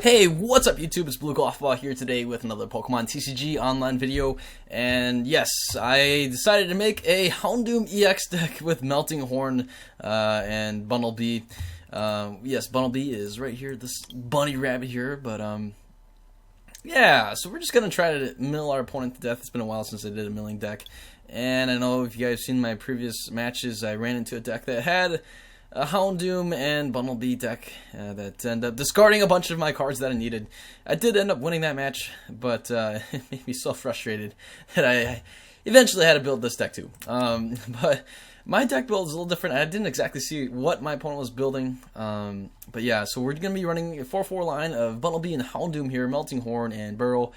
Hey, what's up YouTube? It's abluegolfball here today with another Pokemon TCG online video. And yes, I decided to make a Houndoom EX deck with Melting Horn and Bunnelby. Yes, Bunnelby is right here, this bunny rabbit here, but yeah, so we're just going to try to mill our opponent to death. It's been a while since I did a milling deck. And I know if you guys have seen my previous matches, I ran into a deck that had a Houndoom and Bunnelby deck that ended up discarding a bunch of my cards that I needed. I did end up winning that match, but it made me so frustrated that I eventually had to build this deck too. But my deck build is a little different. I didn't exactly see what my opponent was building. But yeah, so we're going to be running a 4-4 line of Bunnelby and Houndoom here, Melting Horn and Burrow.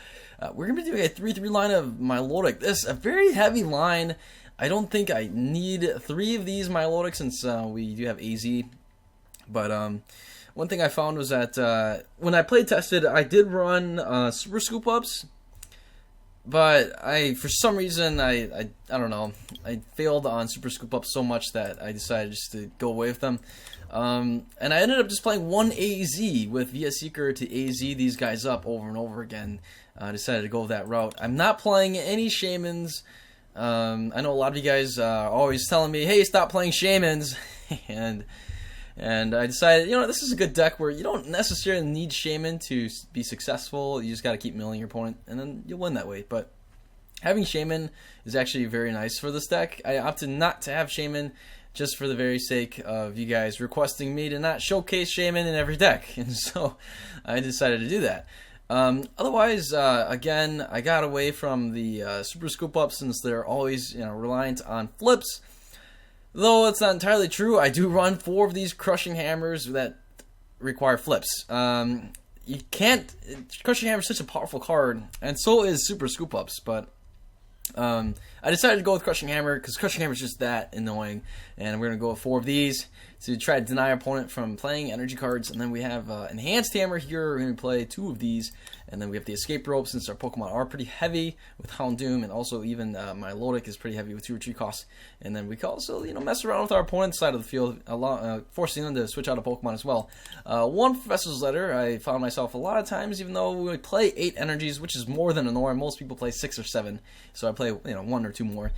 We're going to be doing a 3-3 line of Milotic. This is a very heavy line. I don't think I need 3 of these Milotic since we do have AZ. But one thing I found was that when I play tested, I did run Super Scoop Ups. But for some reason, I don't know, I failed on Super Scoop Ups so much that I decided just to go away with them. And I ended up just playing one AZ with Via Seeker to AZ these guys up over and over again. I decided to go that route. I'm not playing any Shamans. I know a lot of you guys are always telling me, hey, stop playing Shamans. and I decided, you know, this is a good deck where you don't necessarily need Shaman to be successful. You just got to keep milling your opponent, and then you'll win that way. But having Shaman is actually very nice for this deck. I opted not to have Shaman just for the very sake of you guys requesting me to not showcase Shaman in every deck. And so I decided to do that. Otherwise, again, I got away from the Super Scoop Up since they're always, reliant on flips. Though it's not entirely true, I do run 4 of these Crushing Hammers that require flips. You can't. Crushing Hammer is such a powerful card, and so is Super Scoop Ups. But I decided to go with Crushing Hammer because Crushing Hammer is just that annoying, and we're gonna go with 4 of these to try to deny our opponent from playing energy cards. And then we have Enhanced Hammer here. We're going to play 2 of these. And then we have the Escape Rope since our Pokemon are pretty heavy with Houndoom. And also even Milotic is pretty heavy with 2 retreat costs. And then we can also mess around with our opponent's side of the field, forcing them to switch out a Pokemon as well. One Professor's Letter, I found myself a lot of times, even though we play 8 energies, which is more than a norm. Most people play 6 or 7. So I play 1 or 2 more.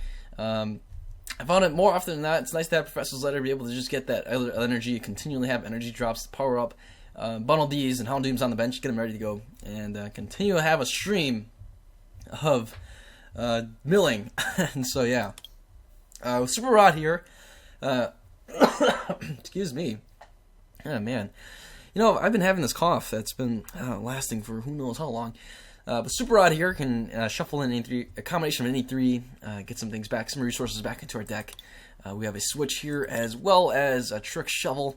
I found it more often than not, it's nice to have Professor's Letter, be able to just get that energy, continually have energy drops to power up, Bunnelbys and Houndooms on the bench, get them ready to go, and continue to have a stream of milling. And so, yeah. Super Rod here. Excuse me. Oh, man. I've been having this cough that's been lasting for who knows how long. But Super Rod here can shuffle in a combination of any 3, get some things back, some resources back into our deck. We have a switch here as well as a Trick Shovel,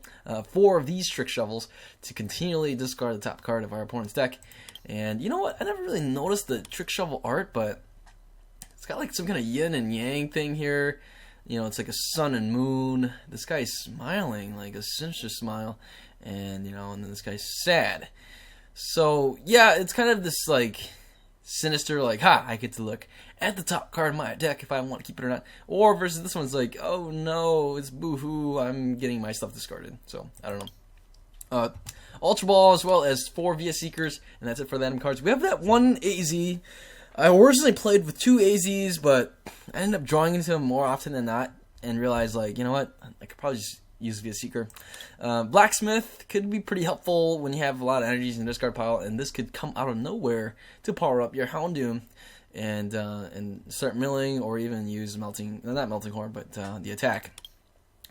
4 of these Trick Shovels to continually discard the top card of our opponent's deck. And you know what? I never really noticed the Trick Shovel art, but it's got like some kind of yin and yang thing here. It's like a sun and moon. This guy's smiling, like a sinister smile, and and then this guy's sad. So, yeah, it's kind of this, sinister, I get to look at the top card of my deck if I want to keep it or not. Or versus this one's like, oh no, it's boo-hoo, I'm getting my stuff discarded. So, I don't know. Ultra Ball as well as 4 Via Seekers, and that's it for the item cards. We have that 1 AZ. I originally played with 2 AZs, but I ended up drawing into them more often than not and realized, you know what, I could probably just use Via Seeker. Blacksmith could be pretty helpful when you have a lot of energies in the discard pile, and this could come out of nowhere to power up your Houndoom and start milling, or even use not Melting Horn, but the attack.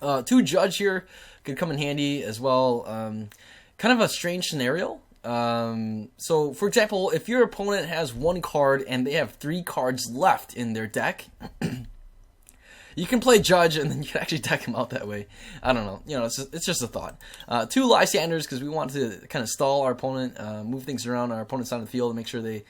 2 Judge here could come in handy as well. Kind of a strange scenario. So, for example, if your opponent has 1 card and they have 3 cards left in their deck, you can play Judge, and then you can actually deck him out that way. I don't know. It's just a thought. 2 Lysanders, because we want to kind of stall our opponent, move things around our opponent's side of the field, and make sure they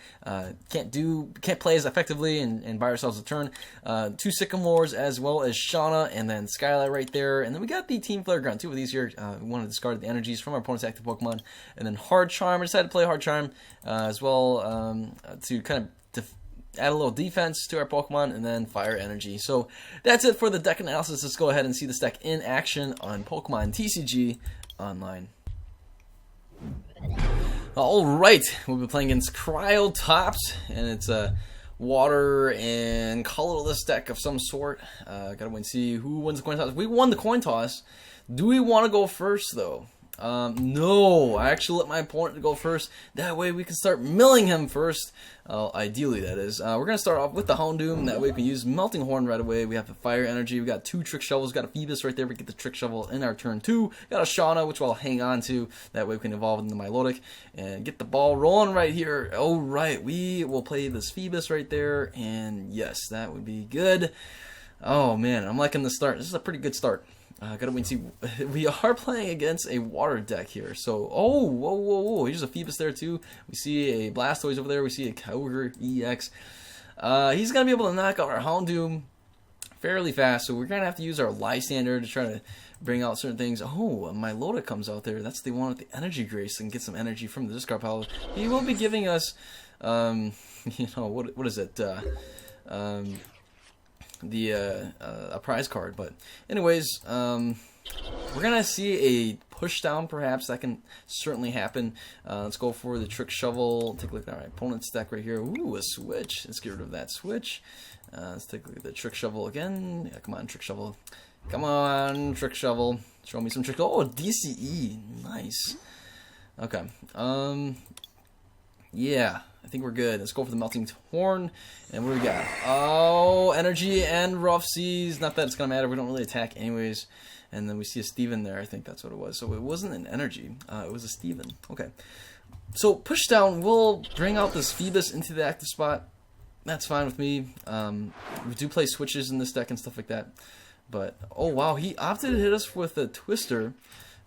can't play as effectively and buy ourselves a turn. 2 Sycamores, as well as Shauna, and then Skylight right there. And then we got the Team Flare Ground, 2 of these here. We want to discard the energies from our opponent's active Pokemon. And then Hard Charm. I decided to play Hard Charm as well to kind of add a little defense to our Pokemon, and then Fire Energy. So that's it for the deck analysis. Let's go ahead and see this deck in action on Pokemon TCG Online. Alright, we'll be playing against Cryotops, and it's a water and colorless deck of some sort. Gotta wait and see who wins the coin toss. We won the coin toss. Do we want to go first, though? No, I actually let my opponent go first. That way we can start milling him first. Ideally, that is. We're going to start off with the Houndoom. That way we can use Melting Horn right away. We have the Fire Energy. We got 2 Trick Shovels. Got a Phoebus right there. We get the Trick Shovel in our turn 2. Got a Shauna, which I'll hang on to. That way we can evolve into Milotic and get the ball rolling right here. Oh, right. We will play this Phoebus right there. And yes, that would be good. Oh, man. I'm liking the start. This is a pretty good start. Gotta wait and see. We are playing against a water deck here. So, oh, whoa, whoa, whoa. Here's a Phoebus there, too. We see a Blastoise over there. We see a Kyogre EX. He's gonna be able to knock out our Houndoom fairly fast. So, we're gonna have to use our Lysander to try to bring out certain things. Oh, Milotic comes out there. That's the one with the Energy Grace and get some energy from the discard pile. He will be giving us, you know, what is it? A prize card. But anyways, we're gonna see a push down, perhaps. That can certainly happen. Let's go for the Trick Shovel. Take a look at our opponent's deck right here. Ooh, a switch. Let's get rid of that switch. Let's take a look at the Trick Shovel again. Yeah, come on, Trick Shovel. Come on, Trick Shovel. Show me some trick. Oh, DCE. Nice. Okay. Yeah, I think we're good. Let's go for the Melting Horn. And what do we got? Oh, Energy and Rough Seas. Not that it's going to matter. We don't really attack anyways. And then we see a Steven there. I think that's what it was. So it wasn't an Energy. It was a Steven. Okay. So push down. We'll bring out this Phoebus into the active spot. That's fine with me. We do play switches in this deck and stuff like that. But, oh wow, he opted to hit us with a Twister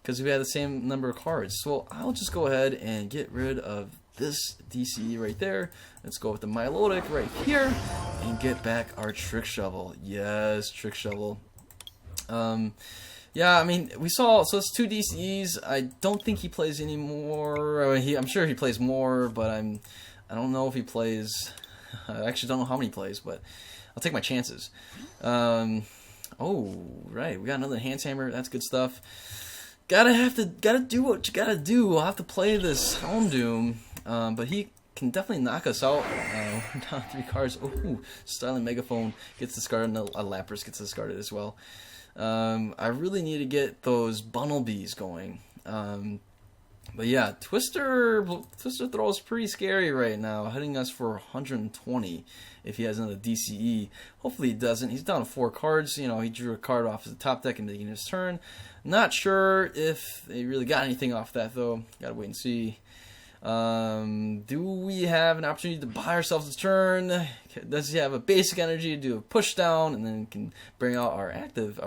because we had the same number of cards. So I'll just go ahead and get rid of this DCE right there. Let's go with the Milotic right here and get back our Trick Shovel. Yes, Trick Shovel. Yeah, I mean, we saw, so it's 2 DCEs. I don't think he plays anymore. I mean, I'm sure he plays more, but I don't know if he plays. I actually don't know how many he plays, but I'll take my chances. Oh, right, we got another Enhance Hammer. That's good stuff. Gotta do what you gotta do. I'll have to play this Houndoom, but he can definitely knock us out. We're down 3 cards. Ooh, Styling Megaphone gets discarded, and a Lapras gets discarded as well. I really need to get those Bunnelbys going. But yeah, Twister throws pretty scary right now, hitting us for 120 if he has another DCE. Hopefully he doesn't. He's down to 4 cards. You know, he drew a card off the top deck in the beginning of his turn. Not sure if they really got anything off that, though. Gotta wait and see. Do we have an opportunity to buy ourselves a turn? Does he have a basic energy to do a push down, and then can bring out our active,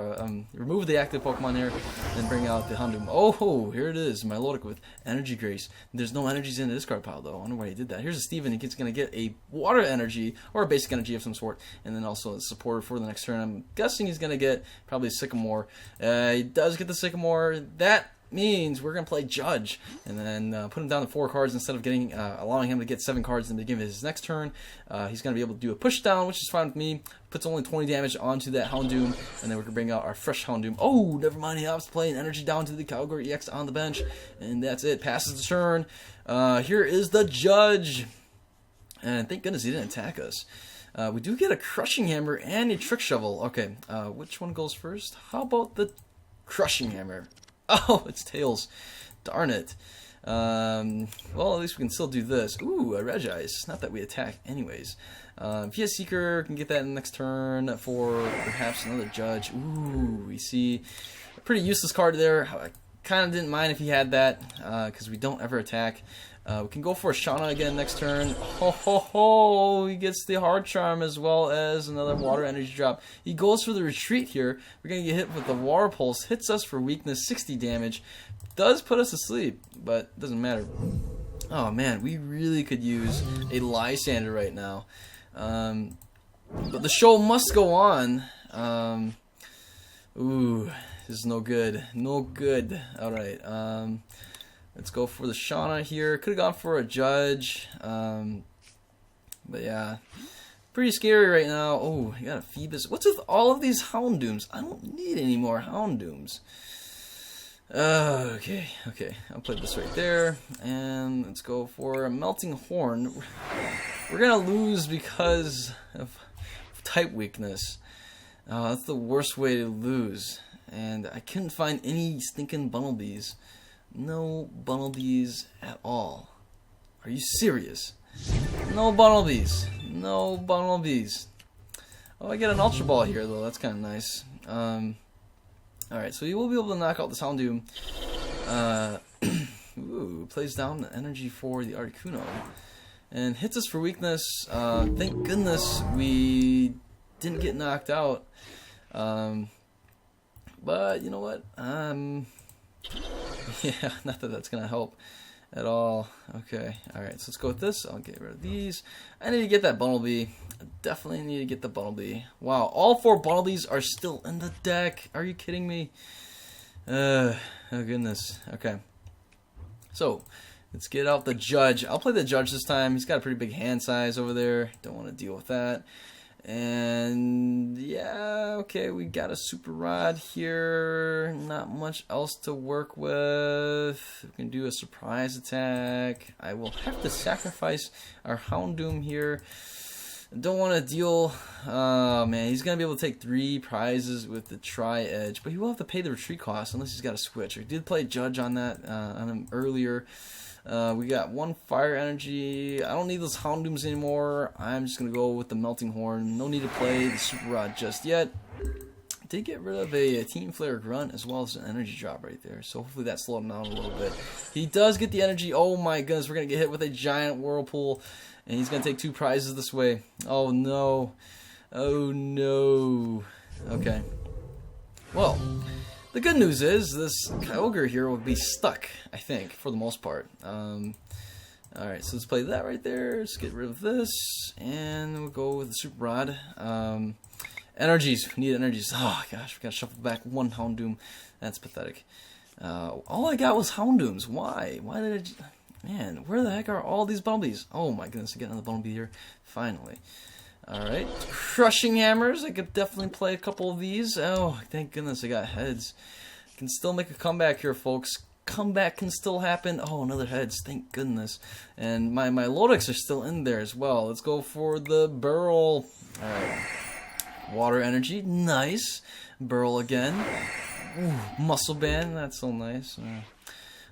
remove the active Pokemon here, and then bring out the Houndoom. Oh, here it is, Milotic with Energy Grace. There's no energies in the discard pile, though. I wonder why he did that. Here's a Steven. He's going to get a water energy, or a basic energy of some sort, and then also a supporter for the next turn. I'm guessing he's going to get probably a Sycamore. He does get the Sycamore. That means we're going to play Judge and then put him down to 4 cards instead of getting allowing him to get 7 cards in the beginning of his next turn. He's going to be able to do a push down, which is fine with me. Puts only 20 damage onto that Houndoom, and then we can bring out our fresh Houndoom. Oh, never mind. He opts to play an energy down to the Kyogre EX on the bench, and that's it. Passes the turn. Here is the Judge, and thank goodness he didn't attack us. We do get a Crushing Hammer and a Trick Shovel. Okay, which one goes first? How about the Crushing Hammer? Oh, it's Tails. Darn it. Well, at least we can still do this. Ooh, a Regice. Not that we attack anyways. If he has Seeker, can get that in the next turn for perhaps another Judge. Ooh, we see a pretty useless card there. I kind of didn't mind if he had that because we don't ever attack. We can go for a Shauna again next turn. Ho ho ho! He gets the Hard Charm as well as another Water Energy drop. He goes for the Retreat here. We're going to get hit with the Water Pulse. Hits us for weakness, 60 damage. Does put us to sleep, but it doesn't matter. Oh man, we really could use a Lysander right now. But the show must go on. Ooh, this is no good. No good. Alright, let's go for the Shauna here. Could have gone for a Judge. But yeah. Pretty scary right now. Oh, you got a Phoebus. What's with all of these Houndooms? I don't need any more Houndooms. Okay, I'll put this right there, and let's go for a Melting Horn. We're gonna lose because of type weakness. That's the worst way to lose, and I couldn't find any stinking Bunnelbys. No Bunnelbys at all. Are you serious? No Bunnelbys. No Bunnelbys. Oh, I get an Ultra Ball here, though. That's kind of nice. Alright, so you will be able to knock out this Houndoom. Ooh, plays down the energy for the Articuno. And hits us for weakness. Thank goodness we didn't get knocked out. But, you know what? Yeah, not that that's going to help at all. Okay, alright, so let's go with this. I'll get rid of these. I need to get that Bunnelby. I definitely need to get the Bunnelby. Wow, all 4 Bunnelbys are still in the deck. Are you kidding me? Oh goodness. Okay. So, let's get out the Judge. I'll play the Judge this time. He's got a pretty big hand size over there. Don't want to deal with that. And yeah, okay, we got a Super Rod here. Not much else to work with. We can do a surprise attack. I will have to sacrifice our Houndoom here. Don't want to deal. Oh man, he's gonna be able to take 3 prizes with the Tri-Edge, but he will have to pay the retreat cost unless he's got a switch. I did play Judge on that on him earlier. We got 1 Fire Energy. I don't need those Houndooms anymore. I'm just going to go with the Melting Horn. No need to play the Super Rod just yet. Did get rid of a Team Flare Grunt as well as an energy drop right there. So hopefully that slowed him down a little bit. He does get the energy. Oh my goodness, we're going to get hit with a giant Whirlpool. And he's going to take 2 prizes this way. Oh no. Oh no. Okay. Well, the good news is this Kyogre here will be stuck, I think, for the most part. Alright, so let's play that right there. Let's get rid of this. And we'll go with the Super Rod. Energies. We need energies. Oh gosh, we gotta shuffle back 1 Houndoom. That's pathetic. All I got was Houndooms. Why? Why did I just... Man, where the heck are all these Bumblebys? Oh my goodness, I get another Bumblebee here. Finally. Alright, Crushing Hammers. I could definitely play a couple of these. Oh, thank goodness I got heads. Can still make a comeback here, folks. Comeback can still happen. Oh, another heads. Thank goodness. And my Lodex are still in there as well. Let's go for the Burl. Alright. Water Energy. Nice. Burl again. Ooh, Muscle Band. That's so nice.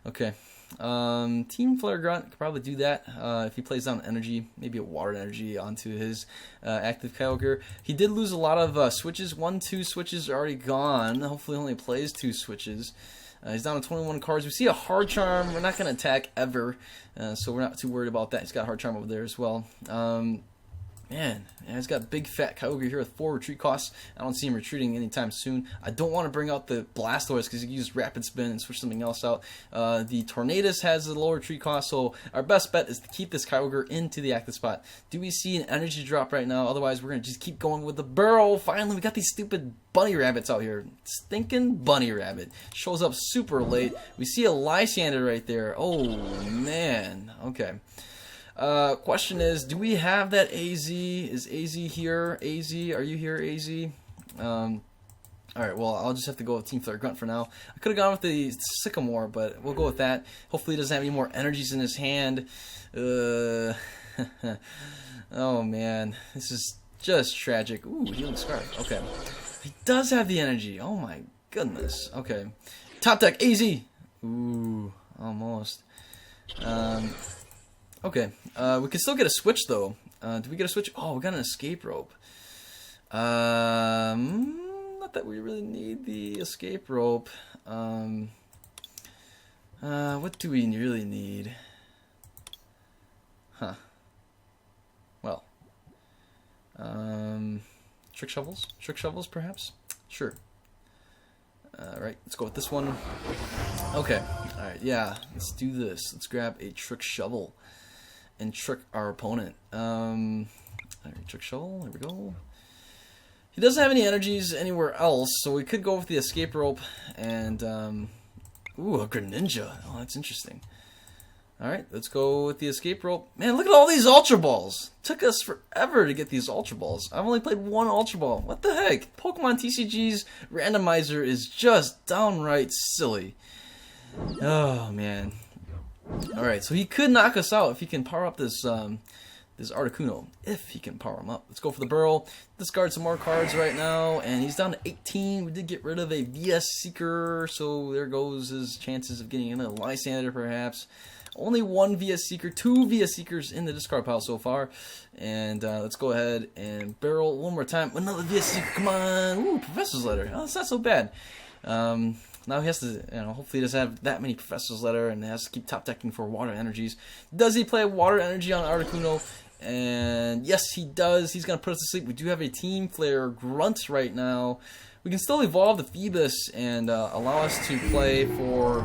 Okay. Team Flare Grunt could probably do that if he plays down energy, maybe a Water Energy onto his active Kyogre. He did lose a lot of switches. 1, 2 switches are already gone. Hopefully he only plays 2 switches. He's down to 21 cards. We see a Hard Charm. We're not going to attack ever, so we're not too worried about that. He's got a Hard Charm over there as well. Man, he's got a big fat Kyogre here with 4 retreat costs. I don't see him retreating anytime soon. I don't want to bring out the Blastoise because he can use Rapid Spin and switch something else out. The Tornadus has a lower retreat cost, so our best bet is to keep this Kyogre into the active spot. Do we see an energy drop right now? Otherwise, we're going to just keep going with the Burrow. Finally, we got these stupid bunny rabbits out here. Stinking bunny rabbit. Shows up super late. We see a Lysander right there. Oh, man. Okay. Question is, do we have that AZ? Is AZ here? AZ, are you here, AZ? Alright, well, I'll just have to go with Team Flare Grunt for now. I could have gone with the Sycamore, but we'll go with that. Hopefully he doesn't have any more energies in his hand. Oh, man. This is just tragic. Ooh, Healing Scarf. Okay. He does have the energy. Oh, my goodness. Okay. Top deck, AZ! Ooh, almost. Okay, we can still get a switch though. Did we get a switch? Oh, we got an escape rope. Not that we really need the escape rope. What do we really need? Huh. Well. Trick shovels? Trick shovels, perhaps? Sure. Right, let's go with this one. Okay, alright, yeah, let's do this. Let's grab a trick shovel and trick our opponent. Alright, trick shovel, there we go. He doesn't have any energies anywhere else, so we could go with the escape rope and, ooh, a Greninja. Oh, that's interesting. Alright, let's go with the escape rope. Man, look at all these Ultra Balls. Took us forever to get these Ultra Balls. I've only played 1 Ultra Ball. What the heck? Pokemon TCG's randomizer is just downright silly. Oh man. All right, so he could knock us out if he can power up this this Articuno. If he can power him up, let's go for the Burrow. Discard some more cards right now, and he's down to 18. We did get rid of a VS Seeker, so there goes his chances of getting in a Lysander perhaps. Only one VS Seeker, 2 VS Seekers in the discard pile so far. And let's go ahead and barrel one more time. Another VS Seeker, come on. Ooh, Professor's Letter. Oh, that's not so bad. Now he has to, hopefully he doesn't have that many Professor's Letter and has to keep top decking for Water Energies. Does he play Water Energy on Articuno? And yes, he does. He's going to put us to sleep. We do have a Team Flare Grunt right now. We can still evolve the Phoebus and allow us to play for...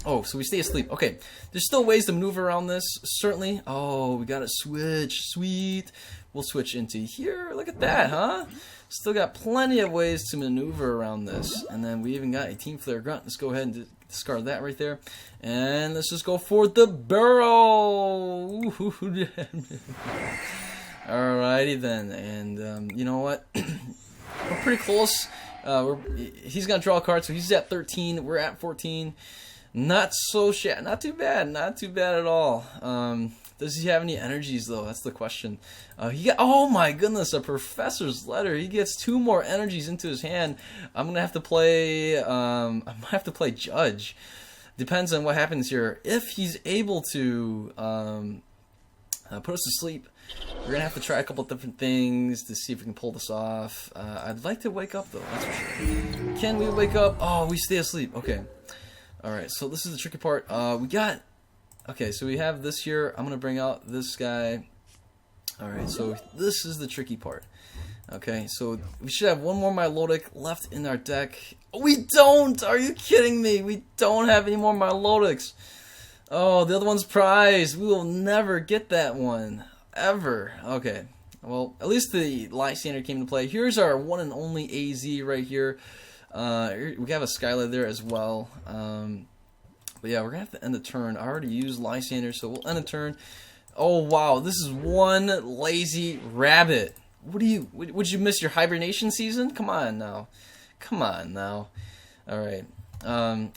Oh, so we stay asleep. Okay, there's still ways to maneuver around this, certainly. Oh, we got to switch. Sweet. We'll switch into here. Look at that, huh? Still got plenty of ways to maneuver around this. And then we even got a Team Flare Grunt. Let's go ahead and discard that right there. And let's just go for the Burrow. Alrighty then. And you know what? We're pretty close. He's going to draw a card, so he's at 13. We're at 14. Not so not too bad. Not too bad at all. Does he have any energies though? That's the question. He got, oh my goodness, a Professor's Letter. He gets 2 more energies into his hand. I'm gonna have to play. I might have to play Judge. Depends on what happens here. If he's able to put us to sleep, we're gonna have to try a couple different things to see if we can pull this off. I'd like to wake up though. That's for sure. Can we wake up? Oh, we stay asleep. Okay. Alright, so this is the tricky part. Okay, so we have this here. I'm going to bring out this guy. Alright, so this is the tricky part. Okay, so we should have one more Milotic left in our deck. We don't! Are you kidding me? We don't have any more Milotics. Oh, the other one's prized. We will never get that one. Ever. Okay, well, at least the Lysander came into play. Here's our one and only AZ right here. We have a Skylight there as well. But yeah, we're going to have to end the turn. I already used Lysander, so we'll end the turn. Oh, wow. This is one lazy rabbit. What do you... Would you miss your hibernation season? Come on now. Come on now. Alright.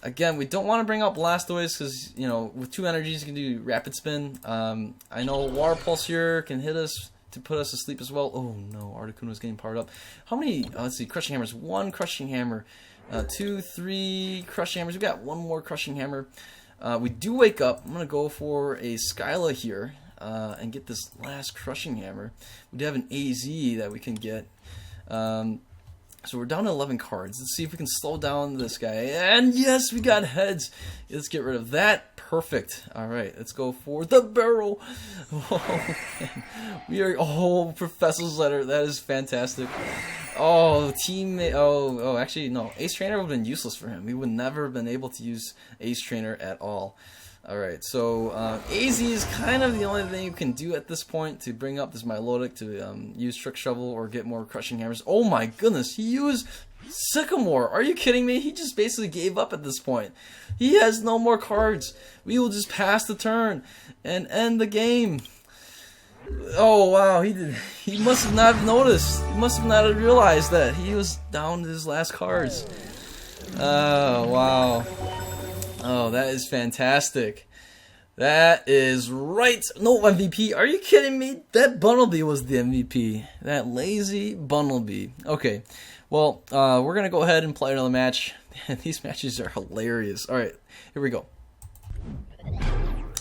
Again, we don't want to bring out Blastoise because, with 2 energies, you can do Rapid Spin. I know Water Pulse here can hit us to put us to sleep as well. Oh no, Articuno's getting powered up. How many? Let's see, Crushing Hammers. 1 Crushing Hammer, 2, 3 Crushing Hammers. We got 1 more Crushing Hammer. We do wake up. I'm gonna go for a Skyla here and get this last Crushing Hammer. We do have an AZ that we can get. So we're down to 11 cards. Let's see if we can slow down this guy. And yes, we got heads. Let's get rid of that. Perfect. All right, let's go for the Barrel. Oh, we are. Oh, Professor's Letter. That is fantastic. Oh, teammate. Oh, actually, no. Ace Trainer would have been useless for him. We would never have been able to use Ace Trainer at all. Alright, so AZ is kind of the only thing you can do at this point to bring up this Milotic to use Trick Shovel or get more Crushing Hammers. Oh my goodness, he used Sycamore. Are you kidding me? He just basically gave up at this point. He has no more cards. We will just pass the turn and end the game. Oh wow, he must have not noticed. He must have not realized that he was down to his last cards. Oh wow. Oh, that is fantastic. That is right. No MVP. Are you kidding me? That Bunnelby was the MVP. That lazy Bunnelby. Okay. Well, we're going to go ahead and play another match. These matches are hilarious. All right. Here we go.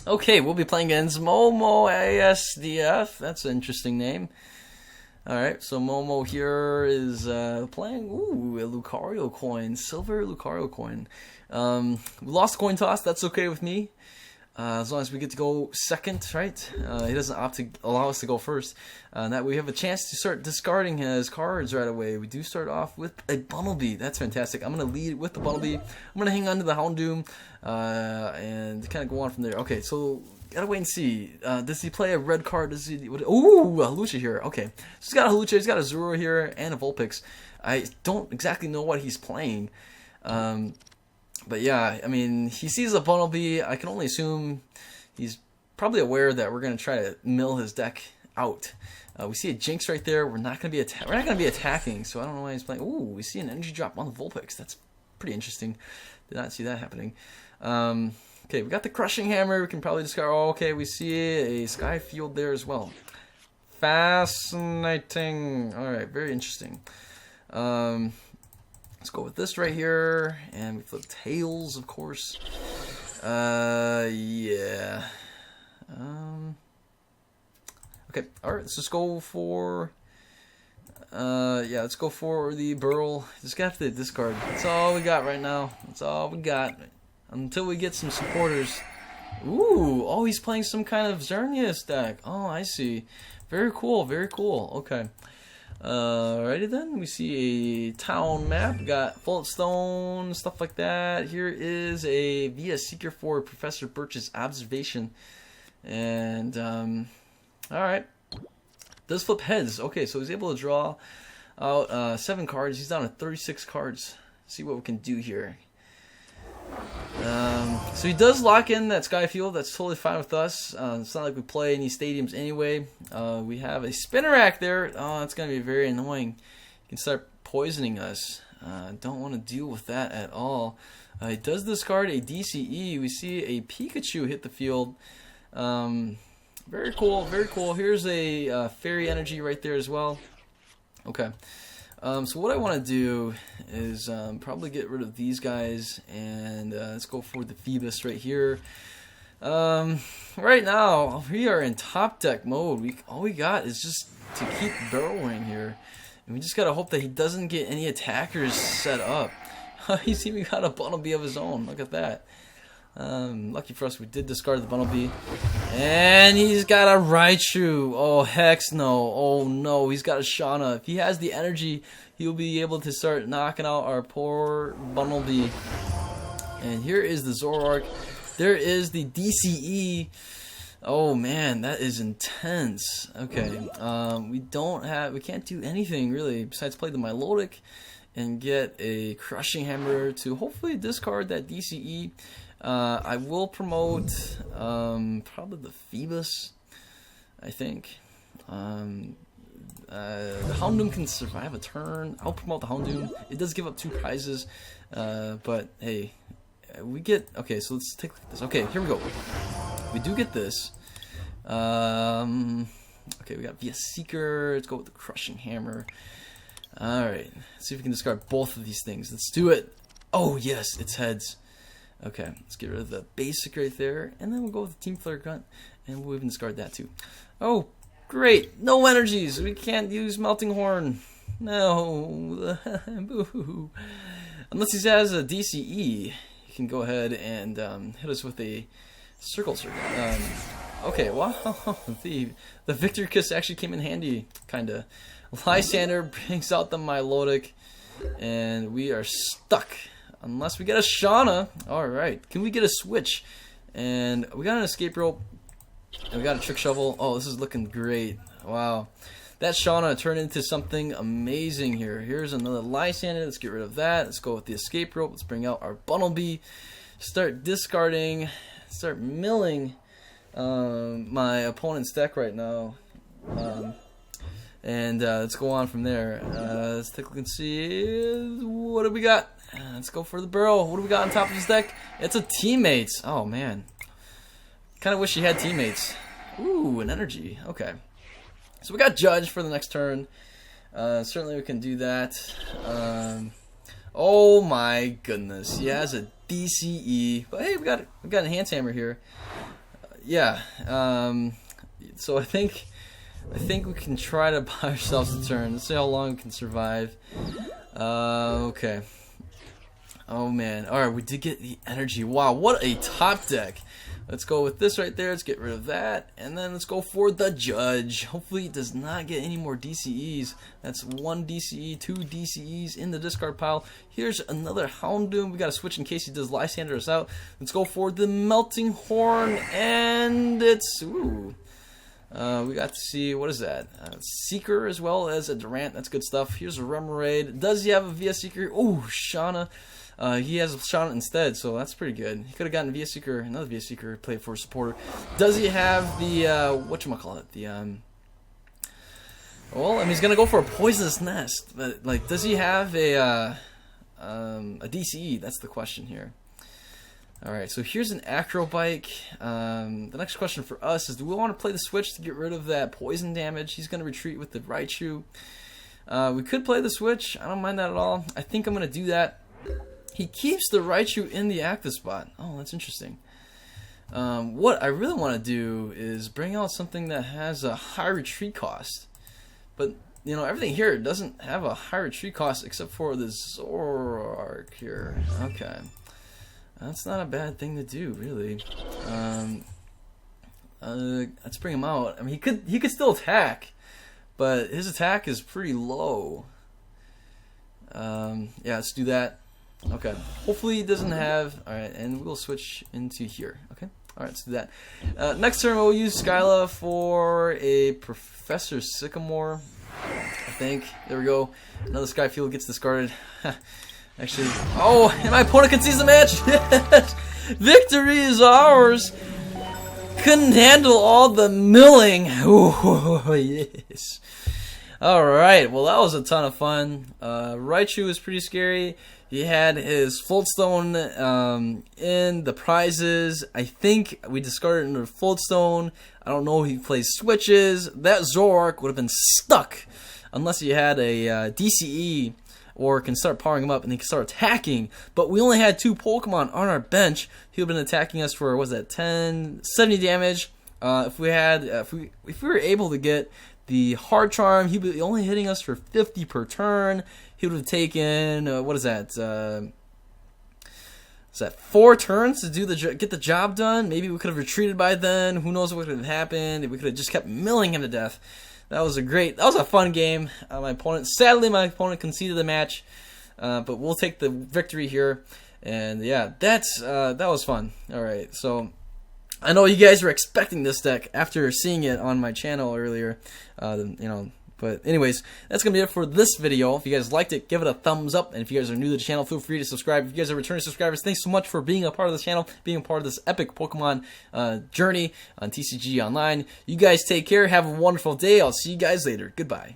Okay. We'll be playing against Momo ASDF. That's an interesting name. Alright, so Momo here is playing, a Lucario coin, silver Lucario coin. We lost the coin toss, that's okay with me. As long as we get to go second, right? He doesn't opt to allow us to go first. That we have a chance to start discarding his cards right away. We do start off with a Bunnelby. That's fantastic. I'm going to lead with the Bunnelby. I'm going to hang on to the Houndoom and kind of go on from there. Okay, so gotta wait and see. Does he play a red card? Does he? Ooh, a Hawlucha here. Okay, so he's got a Hawlucha, he's got a Zoro here, and a Vulpix. I don't exactly know what he's playing. But yeah, I mean, he sees a Bunnelby. I can only assume he's probably aware that we're gonna try to mill his deck out. We see a Jinx right there. We're not gonna be attacking, so I don't know why he's playing. Ooh, we see an energy drop on the Vulpix. That's pretty interesting. Did not see that happening. Okay, we got the crushing hammer. We can probably discard. Oh, okay, we see a sky field there as well. Fascinating. All right, very interesting. Let's go with this right here, and we flip tails, of course. Yeah. Okay, all right. Let's just go for. Yeah, let's go for the burl. Just got to discard. That's all we got right now. That's all we got until we get some supporters. Ooh, oh, he's playing some kind of Xerneas deck. Oh, I see. Very cool. Very cool. Okay. Alrighty then, we see a town map. We got Fullet Stone, stuff like that. Here is a Via Seeker for Professor Birch's observation. And, alright. Does flip heads. Okay, so he's able to draw out 7 cards. He's down to 36 cards. See what we can do here. So he does lock in that sky field. That's totally fine with us. It's not like we play any stadiums anyway. We have a spinner rack there. Oh, that's going to be very annoying. He can start poisoning us. Don't want to deal with that at all. He does discard a DCE. We see a Pikachu hit the field. Very cool, very cool. Here's a fairy energy right there as well. Okay. So what I want to do is probably get rid of these guys, and let's go for the Phoebus right here. Right now, we are in top deck mode. All we got is just to keep burrowing here. And we just got to hope that he doesn't get any attackers set up. He's even got a Bunnelby of his own. Look at that. Lucky for us, we did discard the Bunnelby. And he's got a Raichu. Oh, hex no. Oh, no. He's got a Shauna. If he has the energy, he'll be able to start knocking out our poor Bunnelby. And here is the Zoroark. There is the DCE. Oh, man. That is intense. Okay. We can't do anything, really, besides play the Milotic and get a Crushing Hammer to hopefully discard that DCE. I will promote probably the Phoebus, I think. The Houndoom can survive a turn. I'll promote the Houndoom. It does give up 2 prizes, but hey, we get... Okay, so let's take a look at this. Okay, here we go. We do get this. Okay, we got Via Seeker. Let's go with the Crushing Hammer. Alright, let's see if we can discard both of these things. Let's do it. Oh, yes, it's heads. Okay, let's get rid of the basic right there, and then we'll go with the Team Flare Grunt, and we'll even discard that too. Oh, great! No energies! We can't use Melting Horn. No. Boo. Unless he has a DCE, he can go ahead and hit us with a Circle. Okay, wow. The Victor Kiss actually came in handy, kinda. Lysander brings out the Milotic, and we are stuck. Unless we get a Shauna. Alright. Can we get a switch? And we got an escape rope. And we got a trick shovel. Oh, this is looking great. Wow. That Shauna turned into something amazing here. Here's another Lysander. Let's get rid of that. Let's go with the escape rope. Let's bring out our Bunnelby. Start discarding. Start milling my opponent's deck right now. And let's go on from there. Let's take a look and see. What do we got? Let's go for the Burrow. What do we got on top of his deck? It's a Teammates. Oh, man. Kind of wish he had Teammates. Ooh, an energy. Okay. So we got Judge for the next turn. Certainly we can do that. Oh, my goodness. He has a DCE. But hey, we got an Enhance Hammer here. Yeah. So I think we can try to buy ourselves a turn. Let's see how long we can survive. Okay. Oh, man. Alright, we did get the energy. Wow, what a top deck. Let's go with this right there. Let's get rid of that. And then let's go for the Judge. Hopefully it does not get any more DCEs. That's 1 DCE, 2 DCEs in the discard pile. Here's another Houndoom. We got to switch in case he does Lysander us out. Let's go for the Melting Horn. And it's... Ooh. We got to see, what is that? Seeker as well as a Durant. That's good stuff. Here's a Remoraid. Does he have a Via Seeker? Oh, Shauna. He has a Shauna instead, so that's pretty good. He could have gotten Via Seeker, another Via Seeker, played for a supporter. Does he have the, whatchamacallit? The, well, I mean, he's going to go for a Poisonous Nest. But, like, does he have a DCE? That's the question here. Alright, so here's an acrobike. The next question for us is, do we want to play the switch to get rid of that poison damage? He's going to retreat with the Raichu. We could play the switch. I don't mind that at all. I think I'm going to do that. He keeps the Raichu in the active spot. Oh, that's interesting. What I really want to do is bring out something that has a high retreat cost. But, you know, everything here doesn't have a high retreat cost except for the Zoroark here. Okay. That's not a bad thing to do, really. Let's bring him out. I mean, he could still attack, but his attack is pretty low. Yeah, let's do that. Okay. Hopefully he doesn't have... Alright, and we'll switch into here. Okay. Alright, let's do that. Next turn we'll use Skyla for a Professor Sycamore, I think. There we go. Another Skyfield gets discarded. Actually... Oh! And my opponent concedes the match! Yes! Victory is ours! Couldn't handle all the milling! Ooh, yes! Alright, well that was a ton of fun. Raichu was pretty scary. He had his Floatstone in the prizes. I think we discarded another Floatstone. I don't know if he plays switches. That Zoroark would have been stuck unless he had a DCE or can start powering him up and he can start attacking. But we only had 2 Pokemon on our bench. He would have been attacking us for, what was that, 70 damage. If we were able to get the Hard Charm, he would be only hitting us for 50 per turn. He would have taken what is that? Is that 4 turns to do get the job done? Maybe we could have retreated by then. Who knows what could have happened? We could have just kept milling him to death. That was a fun game. Sadly, my opponent conceded the match, but we'll take the victory here. And yeah, that was fun. All right, so I know you guys were expecting this deck after seeing it on my channel earlier. You know. But anyways, that's going to be it for this video. If you guys liked it, give it a thumbs up. And if you guys are new to the channel, feel free to subscribe. If you guys are returning subscribers, thanks so much for being a part of this channel, being a part of this epic Pokemon journey on TCG Online. You guys take care. Have a wonderful day. I'll see you guys later. Goodbye.